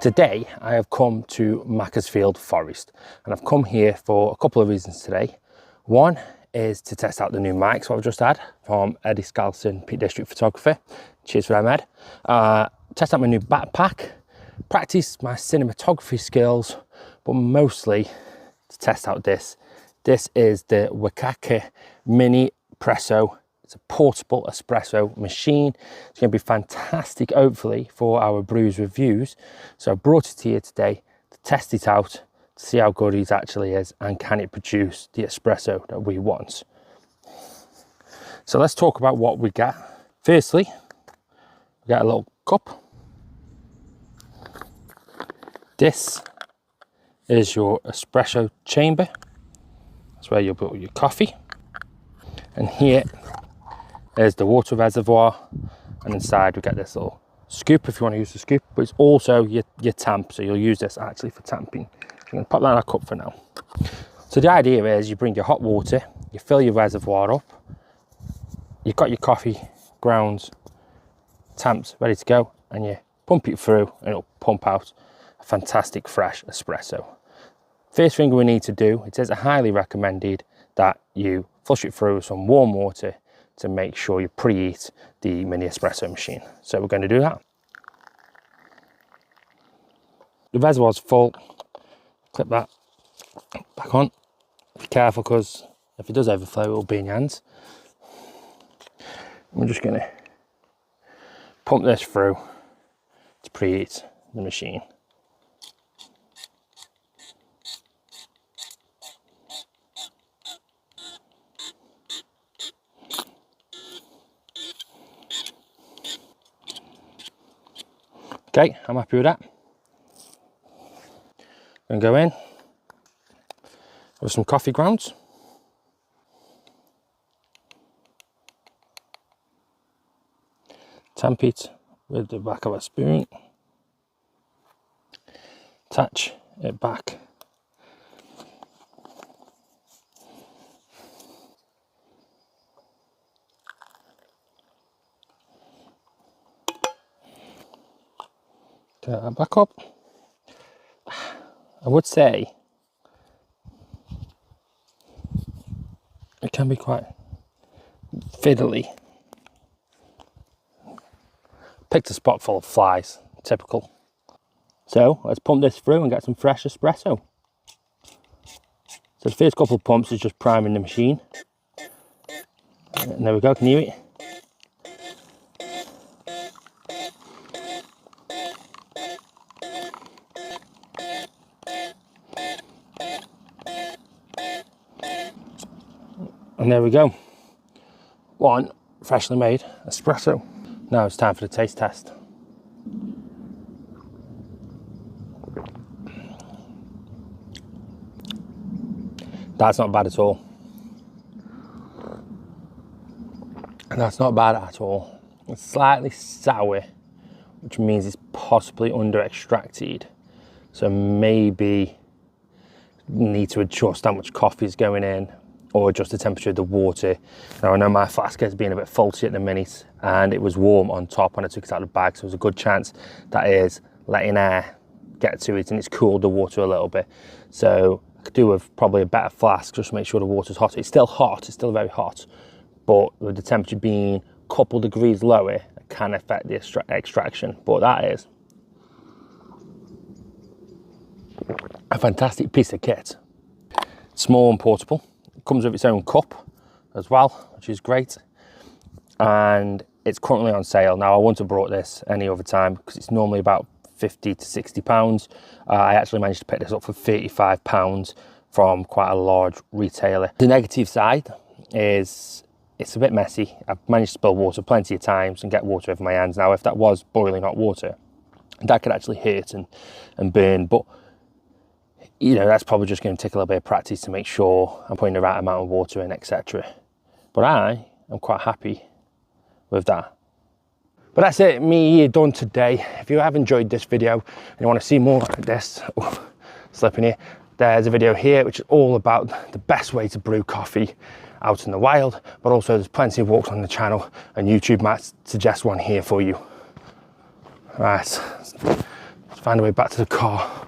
Today I have come to Maccesfield Forest, and I've come here for a couple of reasons today. One is to test out the new mics what I've just had from Eddie Scalson, Peak District Photography. Cheers for them, Ed. Test out my new backpack, practice my cinematography skills, but mostly to test out this. This is the Wacaco Minipresso. It's a portable espresso machine. It's going to be fantastic, hopefully, for our brews reviews. So I brought it here today to test it out, to see how good it actually is, and can it produce the espresso that we want. So let's talk about what we get. Firstly, we get a little cup. This is your espresso chamber. That's where you'll put your coffee. And here is the water reservoir, and inside we get this little scoop if you want to use the scoop, but it's also your tamp, so you'll use this actually for tamping. I'm going to pop that in a cup for now. So the idea is you bring your hot water, you fill your reservoir up, you've got your coffee grounds tamped ready to go, and you pump it through and it'll pump out a fantastic fresh espresso. First thing we need to do, it is highly recommended that you flush it through with some warm water to make sure you preheat the mini espresso machine. So we're going to do that. The reservoir's full. Clip that back on. Be careful, because if it does overflow, it will be in your hands. I'm just going to pump this through to preheat the machine. Okay, I'm happy with that. I'm going to go in with some coffee grounds. Tamp it with the back of a spoon. Attach it back. Get that back up. I would say it can be quite fiddly. Picked a spot full of flies, typical. So let's pump this through and get some fresh espresso. So the first couple of pumps is just priming the machine. And there we go, can you hear it? And there we go, one freshly made espresso. Now it's time for the taste test. That's not bad at all. That's not bad at all. It's slightly sour, which means it's possibly under extracted. So maybe need to adjust how much coffee is going in, or adjust the temperature of the water. Now I know my flask has been a bit faulty at the minute, and it was warm on top when I took it out of the bag, so there's a good chance that is letting air get to it and it's cooled the water a little bit. So I could do with probably a better flask just to make sure the water's hot. It's still hot, it's still very hot, but with the temperature being a couple degrees lower, it can affect the extraction, but that is a fantastic piece of kit. Small and portable. It comes with its own cup as well, which is great, and it's currently on sale. Now I wouldn't have brought this any other time because it's normally about 50 to 60 pounds. I actually managed to pick this up for 35 pounds from quite a large retailer. The negative side is it's a bit messy. I've managed to spill water plenty of times and get water over my hands. Now, if that was boiling hot water, that could actually hurt and burn, but you know, that's probably just going to take a little bit of practice to make sure I'm putting the right amount of water in, etc. But I am quite happy with that. But that's it, me done today. If you have enjoyed this video and you want to see more like this, slipping here, there's a video here which is all about the best way to brew coffee out in the wild, but also there's plenty of walks on the channel, and YouTube might suggest one here for you. Right, let's find a way back to the car.